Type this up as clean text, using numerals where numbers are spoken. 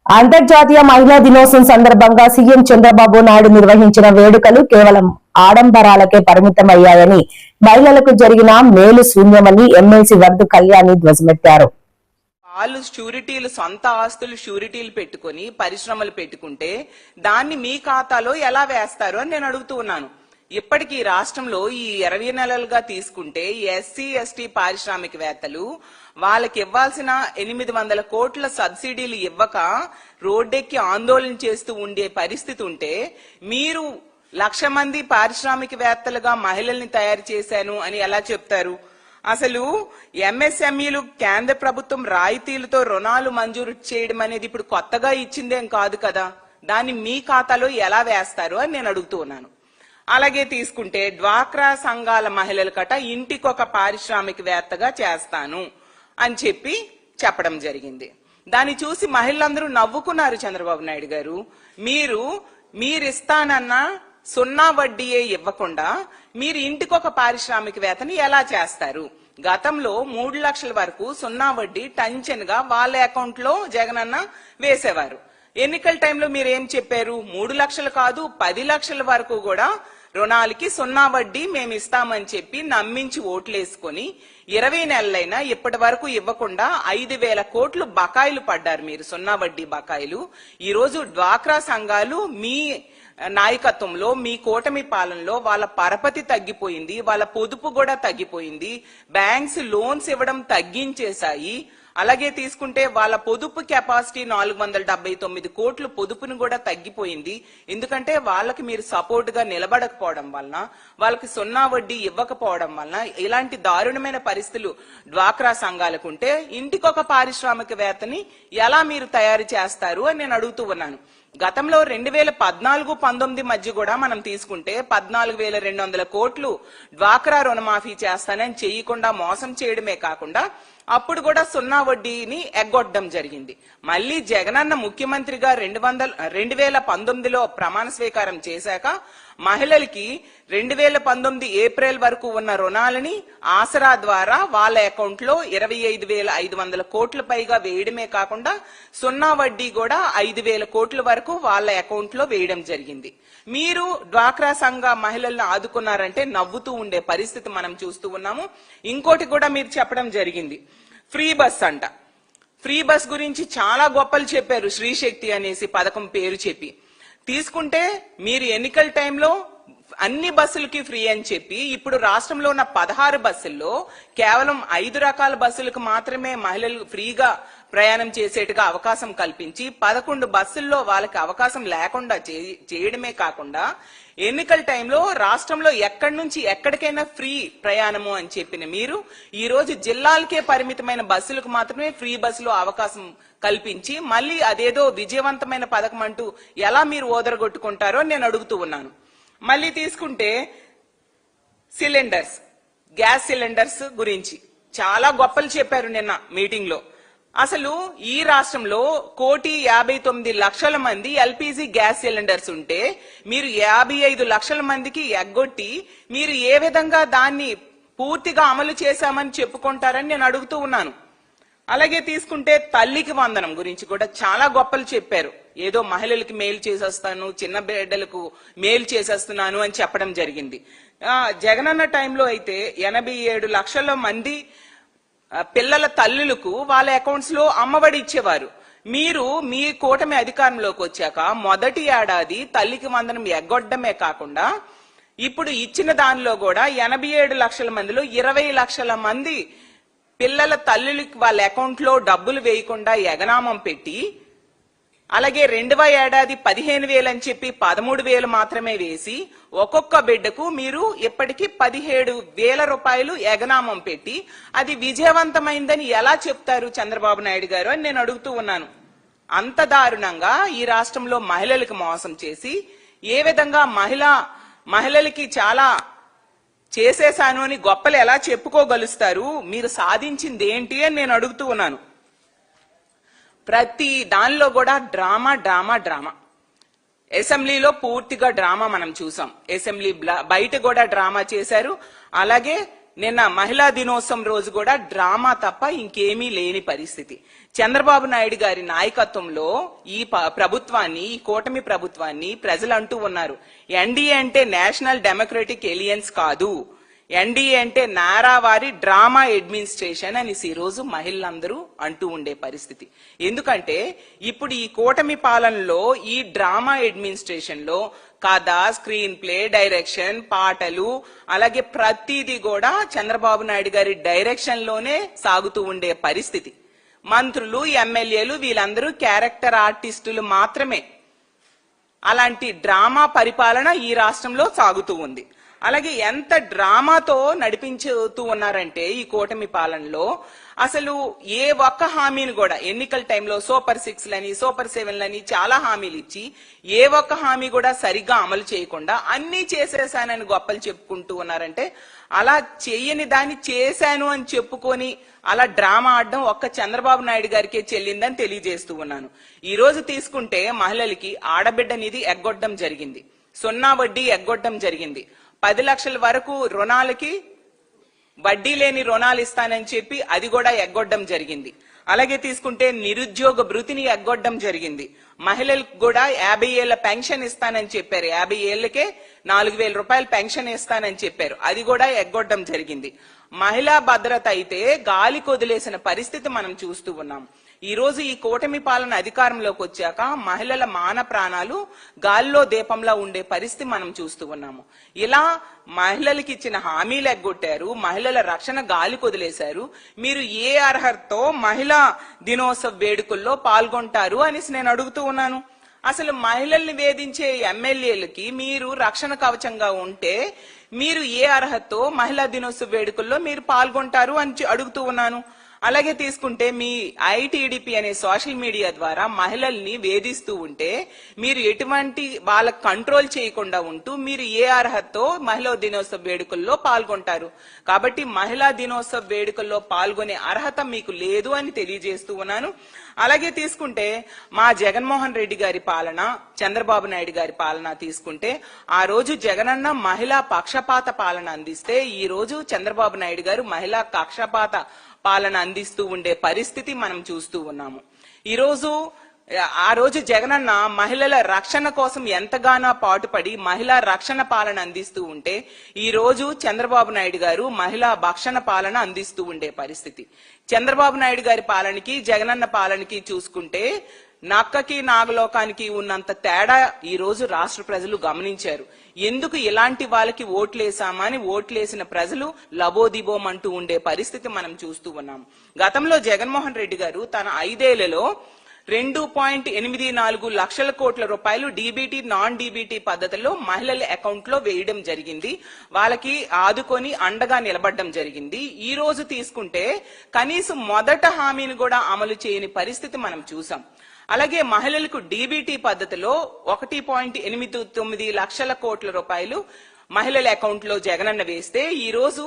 అంతర్జాతీయ మహిళా దినోత్సవం సందర్భంగా సీఎం చంద్రబాబు నాయుడు నిర్వహించిన వేడుకలు కేవలం ఆడంబరాలకే పరిమితమయ్యాయని, మహిళలకు జరిగిన మేలు శూన్యమని ఎమ్మెల్సీ వర్ధు కళ్యాణి ధ్వజమెత్తారు. వాళ్ళు షూరిటీలు, సొంత ఆస్తులు షూరిటీలు పెట్టుకుని పరిశ్రమలు పెట్టుకుంటే దాన్ని మీ ఖాతాలో ఎలా వేస్తారు అని నేను అడుగుతూ ఉన్నాను. ఇప్పటికీ రాష్ట్రంలో ఈ 20 నెలలుగా తీసుకుంటే ఎస్సీ ఎస్టీ పారిశ్రామికవేత్తలు వాళ్ళకి ఇవ్వాల్సిన 800 కోట్ల సబ్సిడీలు ఇవ్వక రోడ్డెక్కి ఆందోళన చేస్తూ ఉండే పరిస్థితి ఉంటే, మీరు 1,00,000 మంది పారిశ్రామికవేత్తలుగా మహిళల్ని తయారు చేశాను అని ఎలా చెప్తారు? అసలు ఎంఎస్ఎంఈలు కేంద్ర ప్రభుత్వం రాయితీలతో రుణాలు మంజూరు చేయడం అనేది ఇప్పుడు కొత్తగా ఇచ్చిందేం కాదు కదా, దాన్ని మీ ఖాతాలో ఎలా వేస్తారు అని నేను అడుగుతూ ఉన్నాను. అలాగే తీసుకుంటే డ్వాక్రా సంఘాల మహిళల కట ఇంటికొక పారిశ్రామికవేత్తగా చేస్తాను అని చెప్పడం జరిగింది. దాన్ని చూసి మహిళలందరూ నవ్వుకున్నారు. చంద్రబాబు నాయుడు గారు, మీరిస్తానన్న 0 వడ్డీయే ఇవ్వకుండా మీరు ఇంటికొక పారిశ్రామికవేత్తని ఎలా చేస్తారు? గతంలో 3 లక్షల వరకు 0 వడ్డీ టంచన్ గా వాళ్ళ అకౌంట్ లో జగనన్న వేసేవారు. ఎన్నికల టైంలో మీరు ఏం చెప్పారు? 3 లక్షలు కాదు 10 లక్షల వరకు కూడా రుణాలకి 0 వడ్డీ మేము ఇస్తామని చెప్పి నమ్మించి ఓట్లేసుకొని 20 నెలలైనా ఇప్పటి వరకు ఇవ్వకుండా 5,000 కోట్లు బకాయిలు పడ్డారు మీరు, 0 వడ్డీ బకాయిలు. ఈ రోజు డ్వాక్రా సంఘాలు మీ నాయకత్వంలో, మీ కూటమి పాలనలో వాళ్ళ పరపతి తగ్గిపోయింది, వాళ్ళ పొదుపు కూడా తగ్గిపోయింది, బ్యాంక్స్ లోన్స్ ఇవ్వడం తగ్గించేశాయి. అలాగే తీసుకుంటే వాళ్ళ పొదుపు కెపాసిటీ 479 కోట్లు పొదుపును కూడా తగ్గిపోయింది. ఎందుకంటే వాళ్ళకి మీరు సపోర్ట్ గా నిలబడకపోవడం వలన, వాళ్ళకి 0 వడ్డీ ఇవ్వకపోవడం వలన ఇలాంటి దారుణమైన పరిస్థితులు డ్వాక్రా సంఘాలకు ఉంటే ఇంటికొక పారిశ్రామికవేత్తని ఎలా మీరు తయారు చేస్తారు అని నేను అడుగుతూ ఉన్నాను. గతంలో 2014-19 మధ్య కూడా మనం తీసుకుంటే 14,200 కోట్లు డ్వాక్రా రుణమాఫీ చేస్తానని చేయకుండా మోసం చేయడమే కాకుండా అప్పుడు కూడా 0 వడ్డీని ఎగ్గొట్టడం జరిగింది. మళ్ళీ జగనన్న ముఖ్యమంత్రిగా 2019లో ప్రమాణ స్వీకారం చేశాక మహిళలకి 2019 ఏప్రిల్ వరకు ఉన్న రుణాలని ఆసరా ద్వారా వాళ్ళ అకౌంట్ లో 25,500 కోట్ల పైగా వేయడమే కాకుండా 0 వడ్డీ కూడా 5,000 కోట్ల వరకు వాళ్ళ అకౌంట్ లో వేయడం జరిగింది. మీరు డ్వాక్రా సంఘ మహిళలను ఆదుకున్నారంటే నవ్వుతూ ఉండే పరిస్థితి మనం చూస్తూ ఉన్నాము. ఇంకోటి కూడా మీరు చెప్పడం జరిగింది, ఫ్రీ బస్ అంట. ఫ్రీ బస్ గురించి చాలా గొప్పలు చెప్పారు. శ్రీశక్తి అనేసి పథకం పేరు చెప్పి తీసుకుంటే మీరు ఎన్నికల టైంలో అన్ని బస్సులకి ఫ్రీ అని చెప్పి ఇప్పుడు రాష్ట్రంలో ఉన్న 16 బస్సుల్లో కేవలం 5 రకాల బస్సులకు మాత్రమే మహిళలు ఫ్రీగా ప్రయాణం చేసేట్టుగా అవకాశం కల్పించి 11 బస్సుల్లో వాళ్ళకి అవకాశం లేకుండా చేయడమే కాకుండా ఎన్నికల టైంలో రాష్ట్రంలో ఎక్కడి నుంచి ఎక్కడికైనా ఫ్రీ ప్రయాణము అని చెప్పిన మీరు ఈ రోజు జిల్లాలకే పరిమితమైన బస్సులకు మాత్రమే ఫ్రీ బస్సులో అవకాశం కల్పించి మళ్ళీ అదేదో విజయవంతమైన పథకం అంటూ ఎలా మీరు ఓదరగొట్టుకుంటారో నేను అడుగుతూ ఉన్నాను. మళ్ళీ తీసుకుంటే సిలిండర్స్, గ్యాస్ సిలిండర్స్ గురించి చాలా గొప్పలు చెప్పారు నిన్న మీటింగ్ లో. అసలు ఈ రాష్ట్రంలో 1,59,00,000 మంది ఎల్పిజి గ్యాస్ సిలిండర్స్ ఉంటే మీరు 55 లక్షల మందికి ఎగ్గొట్టి మీరు ఏ విధంగా దాన్ని పూర్తిగా అమలు చేశామని చెప్పుకుంటారని నేను అడుగుతూ ఉన్నాను. అలాగే తీసుకుంటే తల్లికి వందనం గురించి కూడా చాలా గొప్పలు చెప్పారు. ఏదో మహిళలకి మేలు చేసేస్తాను, చిన్న బిడ్డలకు మేలు చేసేస్తున్నాను అని చెప్పడం జరిగింది. జగనన్న టైంలో అయితే 87 లక్షల మంది పిల్లల తల్లులకు వాళ్ళ అకౌంట్స్ లో అమ్మఒడి ఇచ్చేవారు. మీరు మీ కూటమి అధికారంలోకి వచ్చాక మొదటి ఏడాది తల్లికి వందనం ఎగ్గొట్టడమే కాకుండా ఇప్పుడు ఇచ్చిన దానిలో కూడా 87 లక్షల మందిలో 20 లక్షల మంది పిల్లల తల్లులకి వాళ్ళ అకౌంట్ లో డబ్బులు వేయకుండా ఎగనామం పెట్టి, అలాగే 2వ ఏడాది 15,000 అని చెప్పి 13,000 మాత్రమే వేసి ఒక్కొక్క బిడ్డకు మీరు ఇప్పటికీ 17,000 రూపాయలు ఎగనామం పెట్టి అది విజయవంతమైందని ఎలా చెప్తారు చంద్రబాబు నాయుడు గారు అని నేను అడుగుతూ ఉన్నాను. అంత దారుణంగా ఈ రాష్ట్రంలో మహిళలకు మోసం చేసి ఏ విధంగా మహిళలకి చాలా చేసేశాను అని గొప్పలు ఎలా చెప్పుకోగలుస్తారు? మీరు సాధించింది ఏంటి అని నేను అడుగుతూ ఉన్నాను. ప్రతి దానిలో కూడా డ్రామా డ్రామా డ్రామా. అసెంబ్లీలో పూర్తిగా డ్రామా మనం చూసాం, అసెంబ్లీ బయట కూడా డ్రామా చేశారు. అలాగే నిన్న మహిళా దినోత్సవం రోజు కూడా డ్రామా తప్ప ఇంకేమీ లేని పరిస్థితి. చంద్రబాబు నాయుడు గారి నాయకత్వంలో ఈ ప్రభుత్వాన్ని, ఈ కూటమి ప్రభుత్వాన్ని ప్రజలు అంటూ ఉన్నారు, ఎన్డీఏ అంటే నేషనల్ డెమోక్రటిక్ ఎలియన్స్ కాదు, ఎన్డీఏ అంటే నారావారి డ్రామా అడ్మినిస్ట్రేషన్ అని ఈ రోజు మహిళలందరూ అంటూ ఉండే పరిస్థితి. ఎందుకంటే ఇప్పుడు ఈ కూటమి పాలనలో ఈ డ్రామా అడ్మినిస్ట్రేషన్ లో కథ, స్క్రీన్ ప్లే, డైరెక్షన్, పాటలు, అలాగే ప్రతిదీ కూడా చంద్రబాబు నాయుడు గారి డైరెక్షన్ లోనే సాగుతూ ఉండే పరిస్థితి. మంత్రులు, ఎమ్మెల్యేలు వీళ్ళందరూ క్యారెక్టర్ ఆర్టిస్టులు మాత్రమే. అలాంటి డ్రామా పరిపాలన ఈ రాష్ట్రంలో సాగుతూ ఉంది. అలాగే ఎంత డ్రామాతో నడిపించుతూ ఉన్నారంటే ఈ కూటమి పాలనలో అసలు ఏ ఒక్క హామీని కూడా ఎన్నికల టైంలో సూపర్ 6 లని, సూపర్ 7 లని చాలా హామీలు ఇచ్చి ఏ ఒక్క హామీ కూడా సరిగ్గా అమలు చేయకుండా అన్ని చేసేసానని గొప్పలు చెప్పుకుంటూ ఉన్నారంటే, అలా చేయని దాన్ని చేశాను అని చెప్పుకొని అలా డ్రామా ఆడడం ఒక్క చంద్రబాబు నాయుడు గారికే చెల్లిందని తెలియజేస్తూ ఉన్నాను. ఈ రోజు తీసుకుంటే మహిళలకి ఆడబిడ్డ నిధి ఎగ్గొట్టడం జరిగింది, సున్నా వడ్డీ ఎగ్గొట్టడం జరిగింది, 10 లక్షల వరకు రుణాలకి వడ్డీ లేని రుణాలు ఇస్తానని చెప్పి అది కూడా ఎగ్గొట్టడం జరిగింది. అలాగే తీసుకుంటే నిరుద్యోగ భృతిని ఎగ్గొట్టడం జరిగింది. మహిళలకు కూడా 50 ఏళ్ల పెన్షన్ ఇస్తానని చెప్పారు, 50 ఏళ్లకే 4,000 రూపాయలు పెన్షన్ ఇస్తానని చెప్పారు, అది కూడా ఎగ్గొట్టడం జరిగింది. మహిళా భద్రత అయితే గాలి కొదిలేసిన పరిస్థితి మనం చూస్తూ ఉన్నాం. ఈ రోజు ఈ కూటమి పాలన అధికారంలోకి వచ్చాక మహిళల మాన ప్రాణాలు గాలిలో దీపంలా ఉండే పరిస్థితి మనం చూస్తూ ఉన్నాము. ఇలా మహిళలకి ఇచ్చిన హామీలు ఎగ్గొట్టారు, మహిళల రక్షణ గాలి కొదిలేశారు. మీరు ఏ అర్హతతో మహిళా దినోత్సవ వేడుకల్లో పాల్గొంటారు అనేసి నేను అడుగుతూ ఉన్నాను. అసలు మహిళల్ని వేధించే ఎమ్మెల్యేలకి మీరు రక్షణ కవచంగా ఉంటే మీరు ఏ అర్హతతో మహిళా దినోత్సవ వేడుకల్లో మీరు పాల్గొంటారు అని అడుగుతూ ఉన్నాను. అలాగే తీసుకుంటే మీ ఐటీడీపీ అనే సోషల్ మీడియా ద్వారా మహిళల్ని వేధిస్తూ ఉంటే మీరు ఎటువంటి వాళ్ళ కంట్రోల్ చేయకుండా ఉంటూ మీరు ఏ అర్హతతో మహిళా దినోత్సవ వేడుకల్లో పాల్గొంటారు? కాబట్టి మహిళా దినోత్సవ వేడుకల్లో పాల్గొనే అర్హత మీకు లేదు అని తెలియజేస్తూ ఉన్నాను. అలాగే తీసుకుంటే మా జగన్మోహన్ రెడ్డి గారి పాలన, చంద్రబాబు నాయుడు గారి పాలన తీసుకుంటే ఆ రోజు జగనన్న మహిళా పక్షపాత పాలన అందిస్తే ఈ రోజు చంద్రబాబు నాయుడు గారు మహిళా పక్షపాత పాలన అందిస్తూ ఉండే పరిస్థితి మనం చూస్తూ ఉన్నాము. ఆ రోజు జగనన్న మహిళల రక్షణ కోసం ఎంతగానో పాటుపడి మహిళా రక్షణ పాలన అందిస్తూ ఉంటే ఈ రోజు చంద్రబాబు నాయుడు గారు మహిళా భక్షణ పాలన అందిస్తూ ఉండే పరిస్థితి. చంద్రబాబు నాయుడు గారి పాలనకి జగనన్న పాలనకి చూసుకుంటే నక్కకి నాగలోకానికి ఉన్నంత తేడా ఈ రోజు రాష్ట్ర ప్రజలు గమనించారు. ఎందుకు ఇలాంటి వాళ్ళకి ఓట్లేసామని ఓట్లేసిన ప్రజలు లబోదిబోం అంటూ ఉండే పరిస్థితి మనం చూస్తూ ఉన్నాం. గతంలో జగన్మోహన్ రెడ్డి గారు తన 5 ఏళ్లలో 2.84 లక్షల కోట్ల రూపాయలు డీబీటీ, నాన్ డీబీటీ పద్ధతిలో మహిళల అకౌంట్ లో వేయడం జరిగింది. వాళ్ళకి ఆదుకొని అండగా నిలబడడం జరిగింది. ఈ రోజు తీసుకుంటే కనీసం మొదట హామీని కూడా అమలు చేయని పరిస్థితి మనం చూసాం. అలాగే మహిళలకు డీబీటీ పద్ధతిలో 1.89 లక్షల కోట్ల రూపాయలు మహిళల అకౌంట్ లో జగనన్న వేస్తే ఈ రోజు